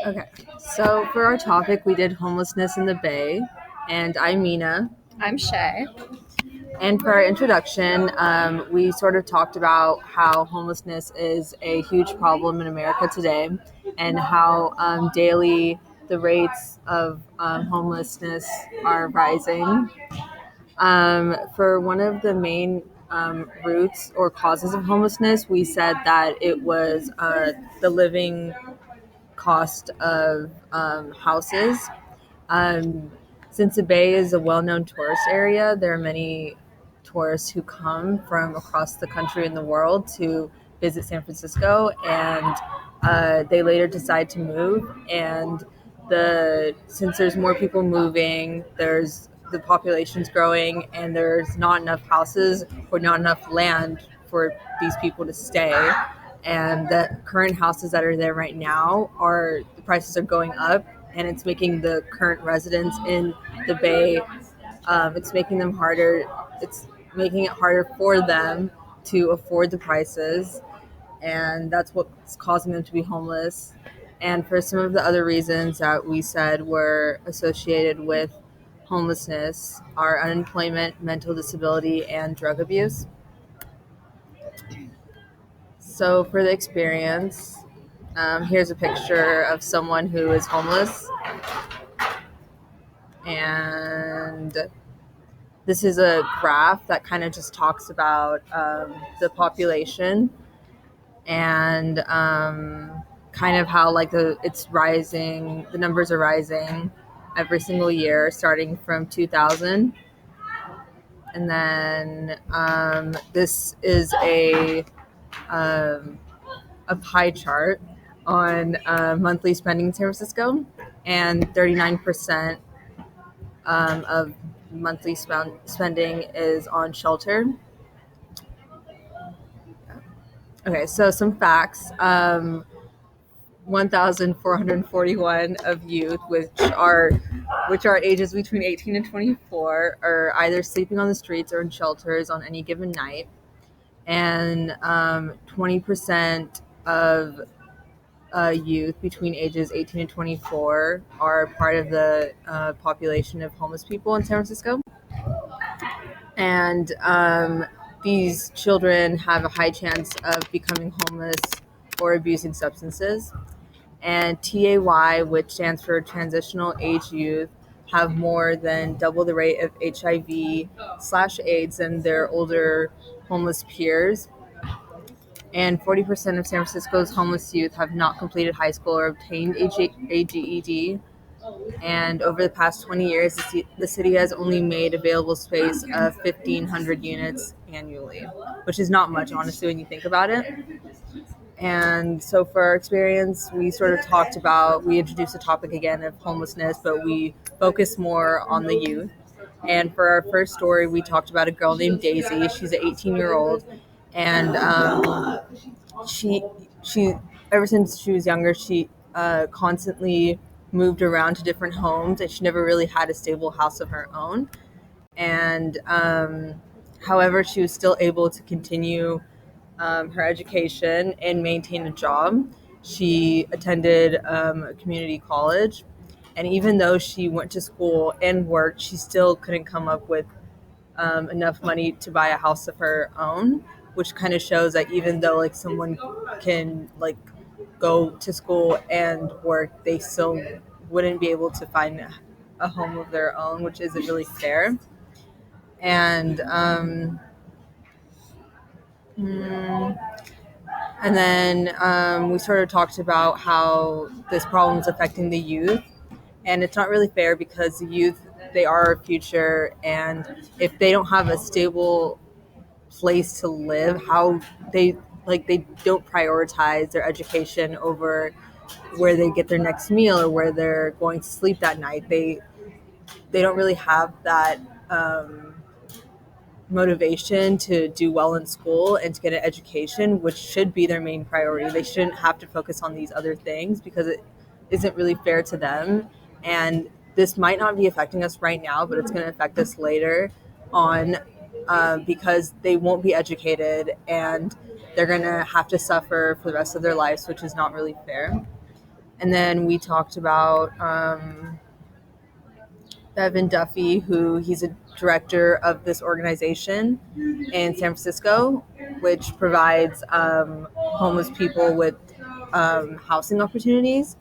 Okay, so for our topic, we did homelessness in the Bay, and I'm Mina. I'm Shay. And for our introduction, we sort of talked about how homelessness is a huge problem in America today, and how daily the rates of homelessness are rising. For one of the main roots or causes of homelessness, we said that it was the living cost of houses. Um, since the Bay is a well-known tourist area, there are many tourists who come from across the country and the world to visit San Francisco, and they later decide to move. And since there's more people moving, there's the population's growing, and there's not enough houses or not enough land for these people to stay. And the current houses that are there right now are the prices are going up, and it's making the current residents in the Bay, it's making them harder. It's making it harder for them to afford the prices, and that's what's causing them to be homeless. And for some of the other reasons that we said were associated with homelessness are unemployment, mental disability, and drug abuse. So for the experience, here's a picture of someone who is homeless, and this is a graph that kind of just talks about the population and kind of how it's rising. The numbers are rising every single year, starting from 2000, and then this is a pie chart on monthly spending in San Francisco, and 39% of monthly spending is on shelter. Okay, so some facts. 1,441 of youth, which are ages between 18 and 24, are either sleeping on the streets or in shelters on any given night, and 20% of youth between ages 18 and 24 are part of the population of homeless people in San Francisco. And these children have a high chance of becoming homeless or abusing substances. And TAY, which stands for Transitional Age Youth, have more than double the rate of HIV/AIDS than their older homeless peers. And 40% of San Francisco's homeless youth have not completed high school or obtained a GED. And over the past 20 years, the city has only made available space of 1,500 units annually, which is not much, honestly, when you think about it. And so for our experience, we introduced the topic again of homelessness, but we focused more on the youth. And for our first story, we talked about a girl named Daisy. She's an 18-year-old, and she she ever since she was younger, she constantly moved around to different homes, and she never really had a stable house of her own. And however, she was still able to continue her education and maintain a job. She attended a community college, and even though she went to school and worked, she still couldn't come up with enough money to buy a house of her own, which kind of shows that even though someone can go to school and work, they still wouldn't be able to find a home of their own, which isn't really fair. And and then we sort of talked about how this problem is affecting the youth, and it's not really fair because the youth, they are our future, and if they don't have a stable place to live, how they don't prioritize their education over where they get their next meal or where they're going to sleep that night. They don't really have that motivation to do well in school and to get an education, which should be their main priority. They shouldn't have to focus on these other things because it isn't really fair to them. And this might not be affecting us right now, but it's going to affect us later on, because they won't be educated and they're going to have to suffer for the rest of their lives, which is not really fair. And then we talked about Bevan Duffy, who he's a director of this organization in San Francisco, which provides homeless people with housing opportunities.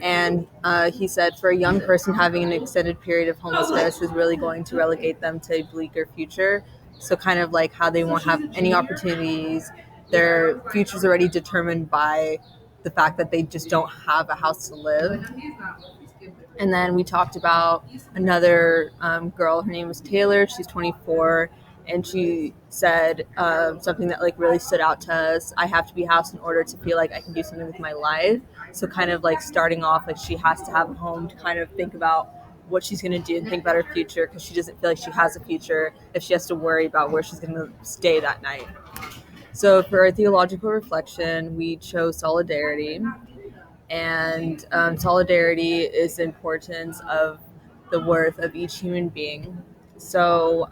And he said for a young person, having an extended period of homelessness is really going to relegate them to a bleaker future. So kind of like how they won't have any opportunities. Their future's already determined by the fact that they just don't have a house to live. And then we talked about another girl. Her name was Taylor. She's 24, and she said something that like really stood out to us. I have to be housed in order to feel like I can do something with my life. So kind of like starting off, like she has to have a home to kind of think about what she's going to do and think about her future, because she doesn't feel like she has a future if she has to worry about where she's going to stay that night. So for our theological reflection, we chose solidarity. And solidarity is the importance of the worth of each human being. So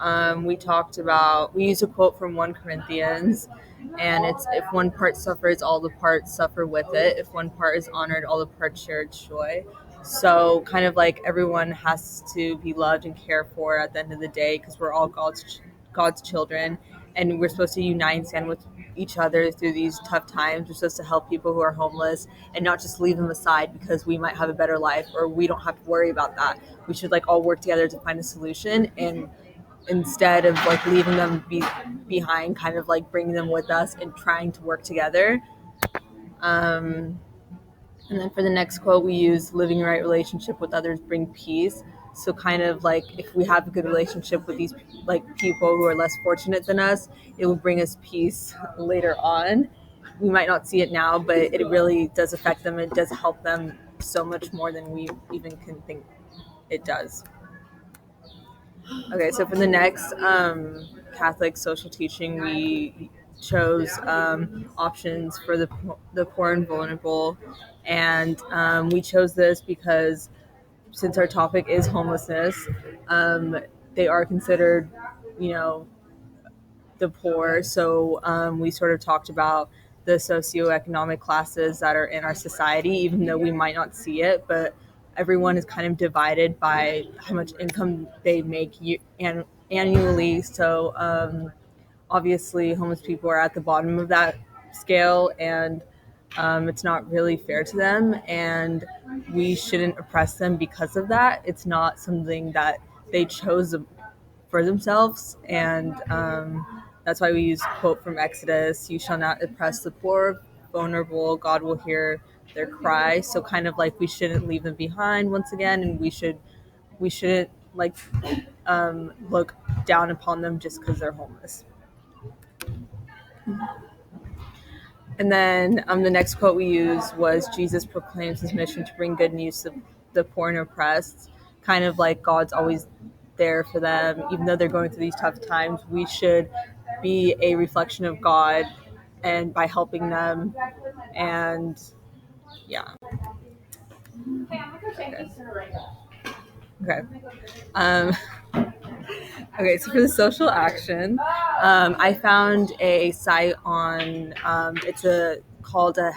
we used a quote from 1 Corinthians, and it's, if one part suffers, all the parts suffer with it. If one part is honored, all the parts share its joy. So kind of like everyone has to be loved and cared for at the end of the day, because we're all God's children, and we're supposed to unite and stand with each other through these tough times. We're supposed to help people who are homeless and not just leave them aside because we might have a better life or we don't have to worry about that. We should like all work together to find a solution, and instead of like leaving them behind, kind of like bringing them with us and trying to work together. And then for the next quote, we use living a right relationship with others bring peace. So kind of like if we have a good relationship with these like people who are less fortunate than us, it will bring us peace later on. We might not see it now, but it really does affect them. It does help them so much more than we even can think it does. Okay, so for the next Catholic social teaching, we chose options for the poor and vulnerable. And we chose this because since our topic is homelessness, they are considered, you know, the poor. So we sort of talked about the socioeconomic classes that are in our society, even though we might not see it, but everyone is kind of divided by how much income they make annually. So obviously, homeless people are at the bottom of that scale, and it's not really fair to them, and we shouldn't oppress them because of that. It's not something that they chose for themselves, and that's why we use a quote from Exodus: "You shall not oppress the poor, vulnerable. God will hear their cry." So kind of like we shouldn't leave them behind once again, and we shouldn't like look down upon them just because they're homeless. And then the next quote we used was, Jesus proclaims his mission to bring good news to the poor and oppressed. Kind of like God's always there for them. Even though they're going through these tough times, we should be a reflection of God, and by helping them. And yeah. Okay. Um, okay, so for the social action, I found a site on, called a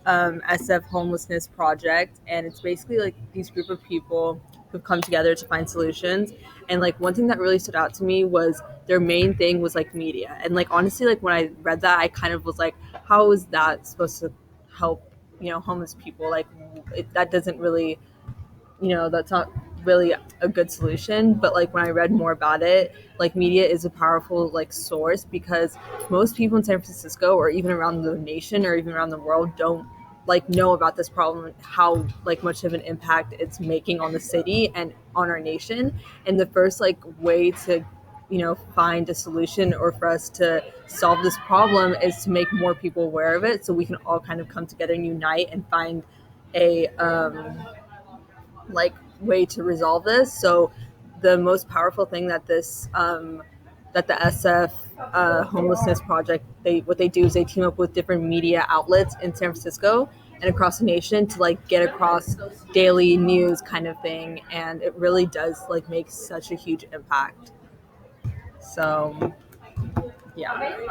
SF Homelessness Project, and it's basically like these group of people who've come together to find solutions. And like one thing that really stood out to me was their main thing was like media. And like honestly, like when I read that, I kind of was like, how is that supposed to help, homeless people? Like that doesn't really, that's not really a good solution. But like when I read more about it, like media is a powerful like source, because most people in San Francisco or even around the nation or even around the world don't like know about this problem, how like much of an impact it's making on the city and on our nation. And the first like way to find a solution or for us to solve this problem is to make more people aware of it, so we can all kind of come together and unite and find a like way to resolve this. So the most powerful thing that that the SF homelessness project, what they do is they team up with different media outlets in San Francisco and across the nation to like get across daily news kind of thing, and it really does like make such a huge impact. So yeah.